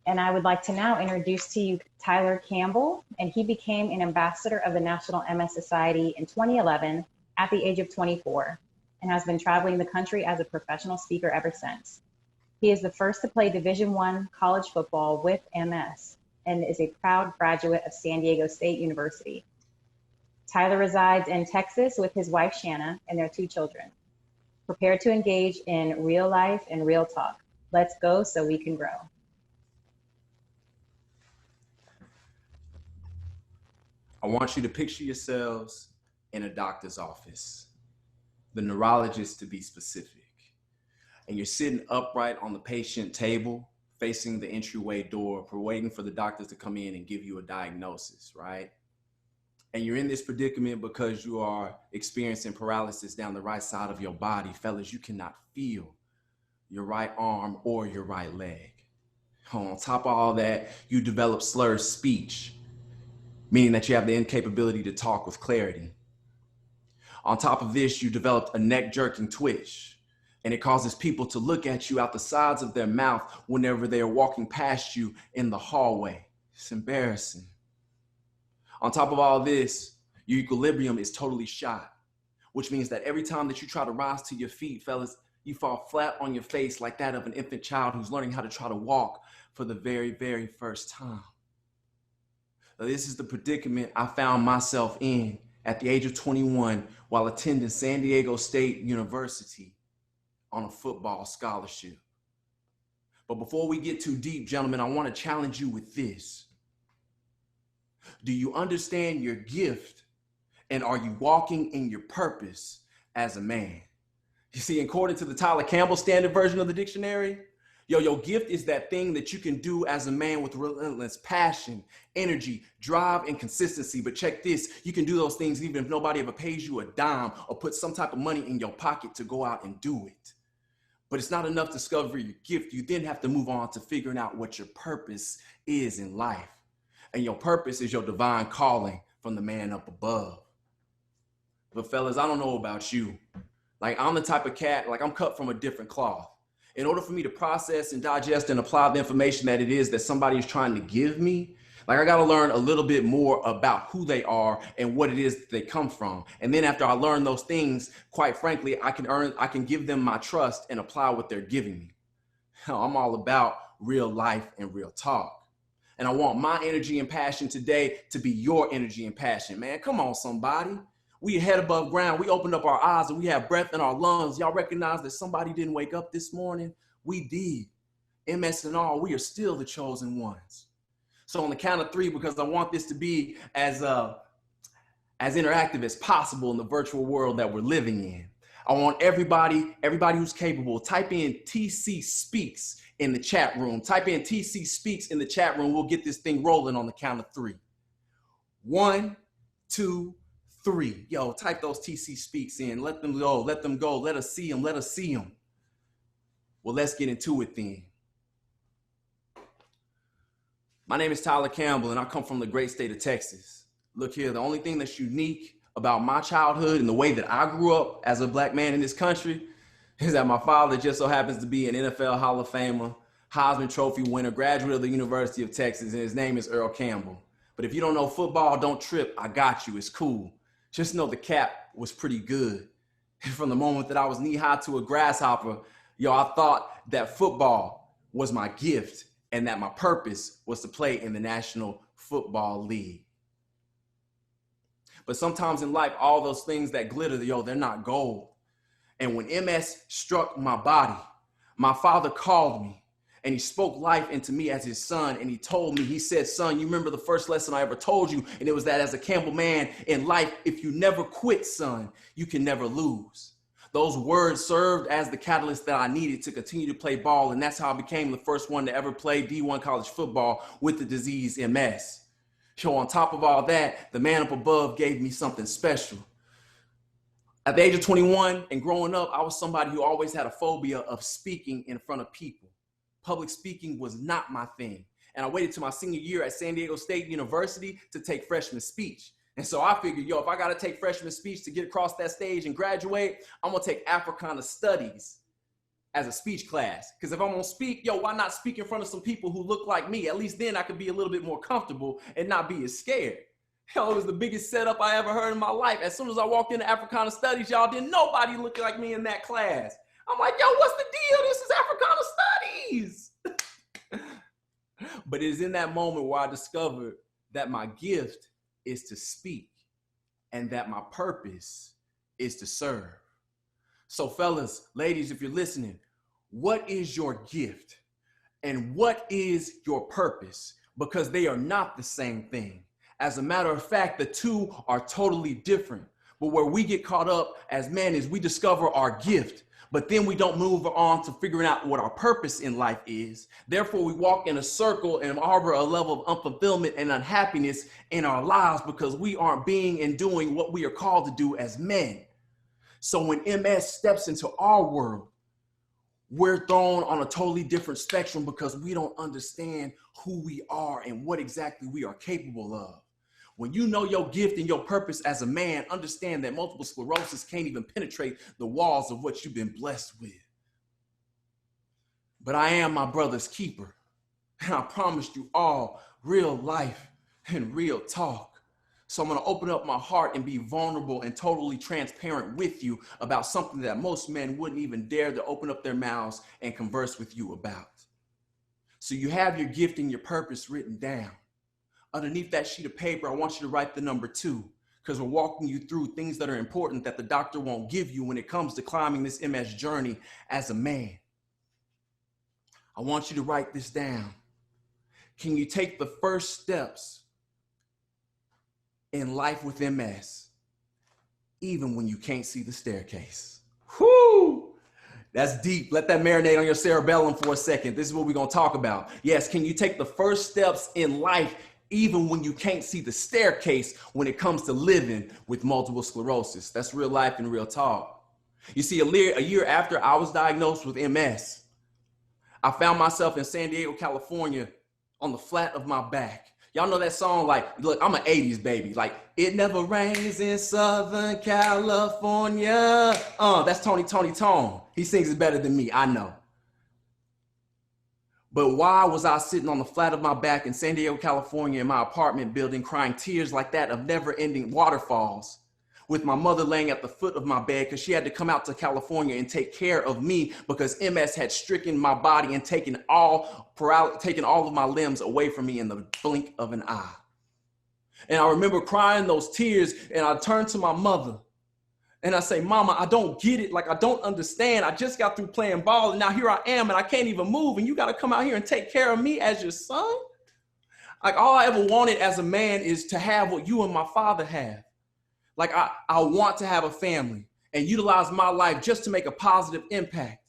And I would like to now introduce to you Tyler Campbell, and he became an ambassador of the National MS Society in 2011 at the age of 24 and has been traveling the country as a professional speaker ever since. He is the first to play Division I college football with MS and is a proud graduate of San Diego State University. Tyler resides in Texas with his wife, Shanna, and their 2 children. Prepare to engage in real life and real talk. Let's go so we can grow. I want you to picture yourselves in a doctor's office, the neurologist to be specific. And you're sitting upright on the patient table, facing the entryway door, waiting for the doctors to come in and give you a diagnosis, right? And you're in this predicament because you are experiencing paralysis down the right side of your body. Fellas, you cannot feel your right arm or your right leg. On top of all that, you develop slurred speech, meaning that you have the incapability to talk with clarity. On top of this, you developed a neck-jerking twitch, and it causes people to look at you out the sides of their mouth whenever they are walking past you in the hallway. It's embarrassing. On top of all this, your equilibrium is totally shot, which means that every time that you try to rise to your feet, fellas, you fall flat on your face like that of an infant child who's learning how to try to walk for the very, very first time. Now, this is the predicament I found myself in at the age of 21 while attending San Diego State University on a football scholarship. But before we get too deep, gentlemen, I want to challenge you with this. Do you understand your gift, and are you walking in your purpose as a man? You see, according to the Tyler Campbell standard version of the dictionary, your gift is that thing that you can do as a man with relentless passion, energy, drive, and consistency. But check this, you can do those things even if nobody ever pays you a dime or put some type of money in your pocket to go out and do it. But it's not enough to discover your gift. You then have to move on to figuring out what your purpose is in life. And your purpose is your divine calling from the man up above. But fellas, I don't know about you. Like, I'm the type of cat, like I'm cut from a different cloth. In order for me to process and digest and apply the information that it is that somebody is trying to give me, like I got to learn a little bit more about who they are and what it is that they come from. And then after I learn those things, quite frankly, I can give them my trust and apply what they're giving me. I'm all about real life and real talk. And I want my energy and passion today to be your energy and passion, man. Come on, somebody. We head above ground. We opened up our eyes and we have breath in our lungs. Y'all recognize that somebody didn't wake up this morning? We did. MS and all, we are still the chosen ones. So on the count of 3, because I want this to be as interactive as possible in the virtual world that we're living in, I want everybody who's capable, type in TC Speaks in the chat room. Type in TC Speaks in the chat room. We'll get this thing rolling on the count of 3. 1, 2, 3. Yo, type those TC Speaks in. Let them go. Let them go. Let us see them. Let us see them. Well, let's get into it then. My name is Tyler Campbell, and I come from the great state of Texas. Look here, the only thing that's unique about my childhood and the way that I grew up as a black man in this country is that my father just so happens to be an NFL Hall of Famer, Heisman Trophy winner, graduate of the University of Texas, and his name is Earl Campbell. But if you don't know football, don't trip. I got you. It's cool. Just know the cap was pretty good. From the moment that I was knee-high to a grasshopper, I thought that football was my gift and that my purpose was to play in the National Football League. But sometimes in life, all those things that glitter, they're not gold. And when MS struck my body, my father called me and he spoke life into me as his son. And he told me, he said, son, you remember the first lesson I ever told you? And it was that as a Campbell man in life, if you never quit, son, you can never lose. Those words served as the catalyst that I needed to continue to play ball. And that's how I became the first one to ever play D1 college football with the disease MS. So on top of all that, the man up above gave me something special. At the age of 21 and growing up, I was somebody who always had a phobia of speaking in front of people. Public speaking was not my thing. And I waited till my senior year at San Diego State University to take freshman speech. And so I figured, if I got to take freshman speech to get across that stage and graduate, I'm going to take Africana Studies as a speech class. Because if I'm gonna speak, why not speak in front of some people who look like me? At least then I could be a little bit more comfortable and not be as scared. Hell, it was the biggest setup I ever heard in my life. As soon as I walked into Africana Studies, y'all, didn't nobody look like me in that class. I'm like, yo, what's the deal? This is Africana Studies. But it is in that moment where I discovered that my gift is to speak and that my purpose is to serve. So fellas, ladies, if you're listening, what is your gift and what is your purpose? Because they are not the same thing. As a matter of fact, the two are totally different. But where we get caught up as men is we discover our gift, but then we don't move on to figuring out what our purpose in life is. Therefore, we walk in a circle and harbor a level of unfulfillment and unhappiness in our lives because we aren't being and doing what we are called to do as men. So when MS steps into our world, we're thrown on a totally different spectrum because we don't understand who we are and what exactly we are capable of. When you know your gift and your purpose as a man, understand that multiple sclerosis can't even penetrate the walls of what you've been blessed with. But I am my brother's keeper, and I promised you all real life and real talk. So I'm going to open up my heart and be vulnerable and totally transparent with you about something that most men wouldn't even dare to open up their mouths and converse with you about. So you have your gift and your purpose written down. Underneath that sheet of paper, I want you to write the number 2 because we're walking you through things that are important that the doctor won't give you when it comes to climbing this MS journey as a man. I want you to write this down. Can you take the first steps in life with MS, even when you can't see the staircase? Whoo! That's deep. Let that marinate on your cerebellum for a second. This is what we're going to talk about. Yes, can you take the first steps in life even when you can't see the staircase when it comes to living with multiple sclerosis? That's real life and real talk. You see, a year after I was diagnosed with MS, I found myself in San Diego, California on the flat of my back. Y'all know that song, like, look, I'm an 80s baby. Like, it never rains in Southern California. That's Tone. He sings it better than me, I know. But why was I sitting on the flat of my back in San Diego, California in my apartment building crying tears like that of never-ending waterfalls with my mother laying at the foot of my bed because she had to come out to California and take care of me because MS had stricken my body and taken all of my limbs away from me in the blink of an eye. And I remember crying those tears and I turned to my mother and I say, Mama, I don't get it. Like, I don't understand. I just got through playing ball and now here I am and I can't even move. And you got to come out here and take care of me as your son. Like, all I ever wanted as a man is to have what you and my father have. Like, I want to have a family and utilize my life just to make a positive impact.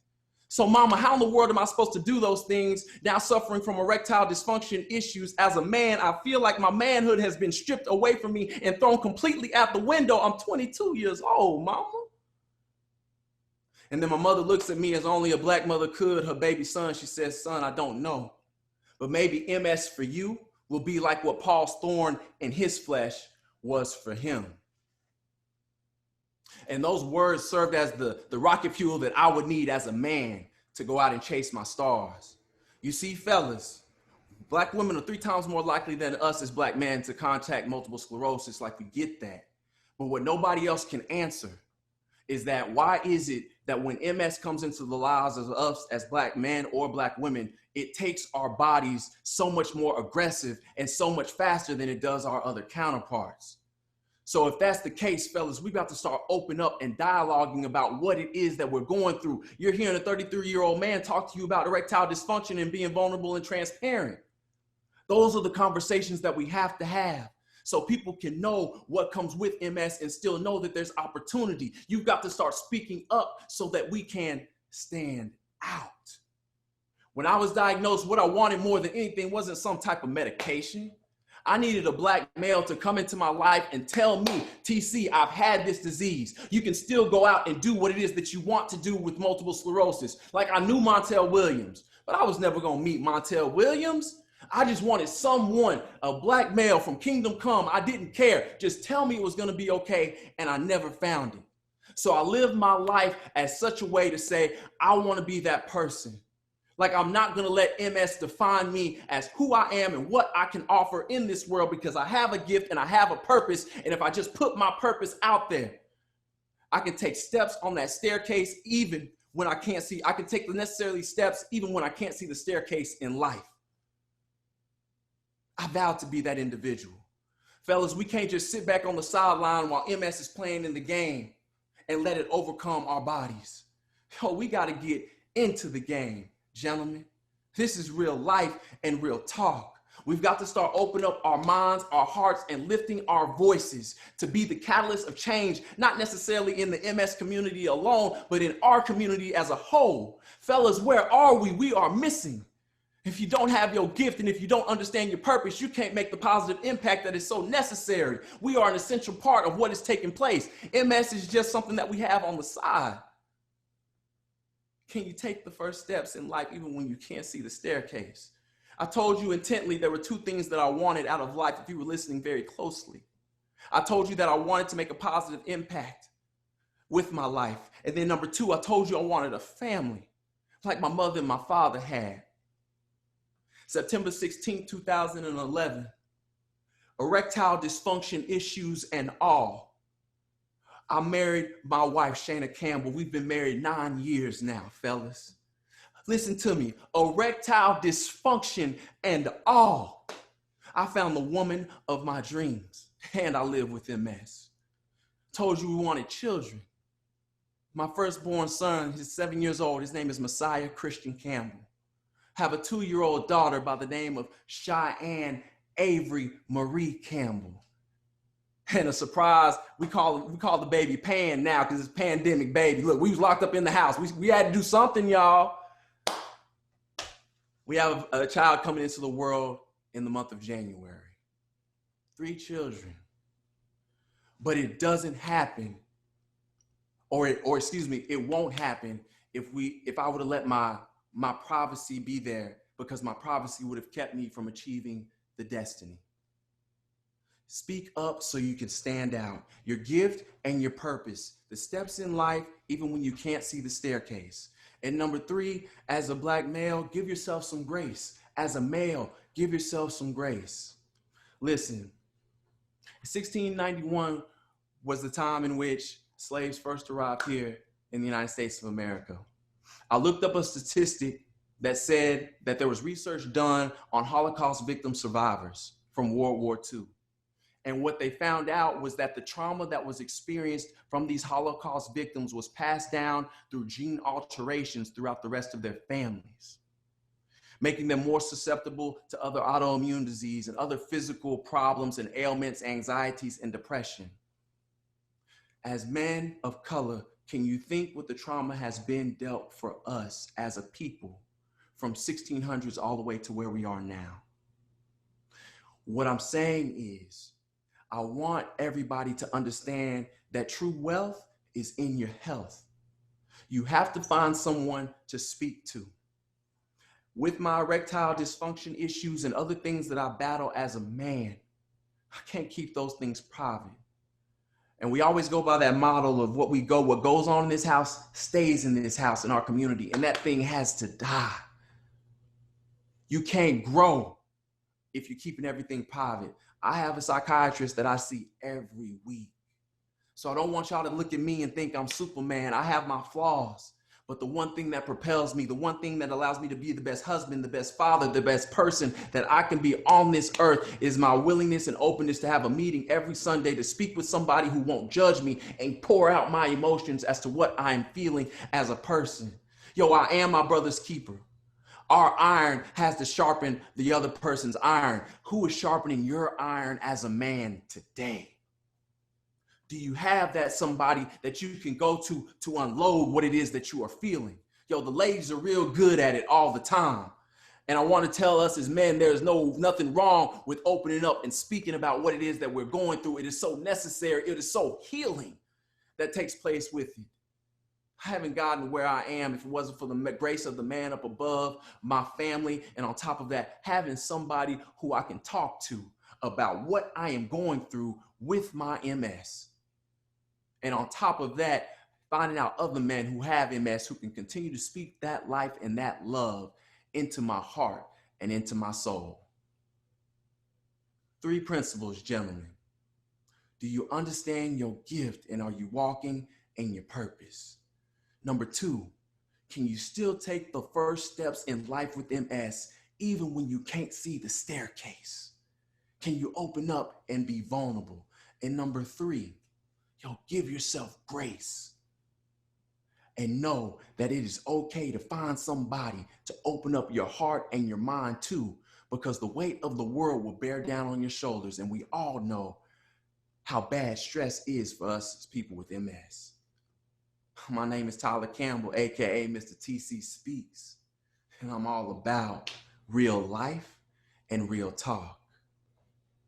So Mama, how in the world am I supposed to do those things now suffering from erectile dysfunction issues as a man? I feel like my manhood has been stripped away from me and thrown completely out the window. I'm 22 years old, Mama. And then my mother looks at me as only a black mother could, her baby son. She says, son, I don't know, but maybe MS for you will be like what Paul's thorn in his flesh was for him. And those words served as the rocket fuel that I would need as a man to go out and chase my stars. You see, fellas, black women are 3 times more likely than us as black men to contact multiple sclerosis. Like, we get that. But what nobody else can answer is that why is it that when MS comes into the lives of us as black men or black women, it takes our bodies so much more aggressive and so much faster than it does our other counterparts? So if that's the case, fellas, we got to start opening up and dialoguing about what it is that we're going through. You're hearing a 33-year-old man talk to you about erectile dysfunction and being vulnerable and transparent. Those are the conversations that we have to have so people can know what comes with MS and still know that there's opportunity. You've got to start speaking up so that we can stand out. When I was diagnosed, what I wanted more than anything wasn't some type of medication. I needed a black male to come into my life and tell me, TC, I've had this disease. You can still go out and do what it is that you want to do with multiple sclerosis. Like, I knew Montel Williams, but I was never going to meet Montel Williams. I just wanted someone, a black male from Kingdom Come. I didn't care. Just tell me it was going to be okay, and I never found it. So I live my life as such a way to say, I want to be that person. Like, I'm not going to let MS define me as who I am and what I can offer in this world, because I have a gift and I have a purpose. And if I just put my purpose out there, I can take steps on that staircase even when I can't see. I can take the necessary steps even when I can't see the staircase in life. I vow to be that individual. Fellas, we can't just sit back on the sideline while MS is playing in the game and let it overcome our bodies. Yo, we got to get into the game, gentlemen. This is real life and real talk. We've got to start opening up our minds, our hearts, and lifting our voices to be the catalyst of change, not necessarily in the MS community alone, but in our community as a whole. Fellas, where are we? We are missing. If you don't have your gift and if you don't understand your purpose, you can't make the positive impact that is so necessary. We are an essential part of what is taking place. MS is just something that we have on the side. Can you take the first steps in life even when you can't see the staircase? I told you intently there were two things that I wanted out of life if you were listening very closely. I told you that I wanted to make a positive impact with my life. And then number two, I told you I wanted a family like my mother and my father had. September 16, 2011, erectile dysfunction issues and all. I married my wife, Shana Campbell. We've been married 9 years now, fellas. Listen to me, erectile dysfunction and all. I found the woman of my dreams, and I live with MS. Told you we wanted children. My firstborn son, he's 7 years old. His name is Messiah Christian Campbell. Have a 2-year-old daughter by the name of Cheyenne Avery Marie Campbell. And a surprise, we call the baby Pan now because it's pandemic baby. Look, we was locked up in the house. We had to do something, y'all. We have a child coming into the world in the month of January. 3 children. But it doesn't happen, or excuse me, it won't happen if I would have let my privacy be there, because my privacy would have kept me from achieving the destiny. Speak up so you can stand out. Your gift and your purpose, the steps in life, even when you can't see the staircase. And number 3, as a Black male, give yourself some grace. As a male, give yourself some grace. Listen, 1691 was the time in which slaves first arrived here in the United States of America. I looked up a statistic that said that there was research done on Holocaust victim survivors from World War II. And what they found out was that the trauma that was experienced from these Holocaust victims was passed down through gene alterations throughout the rest of their families, making them more susceptible to other autoimmune disease and other physical problems and ailments, anxieties, and depression. As men of color, can you think what the trauma has been dealt for us as a people from 1600s all the way to where we are now? What I'm saying is, I want everybody to understand that true wealth is in your health. You have to find someone to speak to. With my erectile dysfunction issues and other things that I battle as a man, I can't keep those things private. And we always go by that model of what goes on in this house stays in this house, in our community, and that thing has to die. You can't grow if you're keeping everything private. I have a psychiatrist that I see every week. So I don't want y'all to look at me and think I'm Superman. I have my flaws. But the one thing that propels me, the one thing that allows me to be the best husband, the best father, the best person that I can be on this earth is my willingness and openness to have a meeting every Sunday to speak with somebody who won't judge me and pour out my emotions as to what I'm feeling as a person. Yo, I am my brother's keeper. Our iron has to sharpen the other person's iron. Who is sharpening your iron as a man today? Do you have that somebody that you can go to unload what it is that you are feeling? Yo, the ladies are real good at it all the time. And I want to tell us as men, there's nothing wrong with opening up and speaking about what it is that we're going through. It is so necessary. It is so healing that takes place with it. I haven't gotten where I am if it wasn't for the grace of the man up above, my family, and on top of that, having somebody who I can talk to about what I am going through with my MS. And on top of that, finding out other men who have MS who can continue to speak that life and that love into my heart and into my soul. 3 principles, gentlemen. Do you understand your gift and are you walking in your purpose? Number 2, can you still take the first steps in life with MS even when you can't see the staircase? Can you open up and be vulnerable? And number 3, give yourself grace and know that it is okay to find somebody to open up your heart and your mind to, because the weight of the world will bear down on your shoulders. And we all know how bad stress is for us as people with MS. My name is Tyler Campbell, aka Mr. TC Speaks, and I'm all about real life and real talk.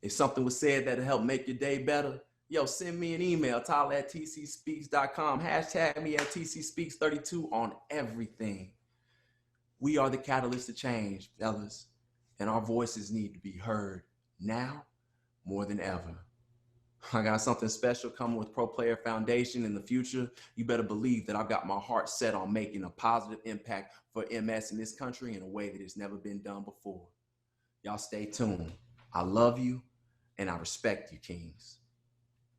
If something was said that'll help make your day better, send me an email, tyler@tcspeaks.com, hashtag me at tcspeaks32 on everything. We are the catalyst to change, fellas, and our voices need to be heard now more than ever. I got something special coming with Pro Player Foundation in the future. You better believe that I've got my heart set on making a positive impact for MS in this country in a way that has never been done before. Y'all stay tuned. I love you and I respect you, Kings.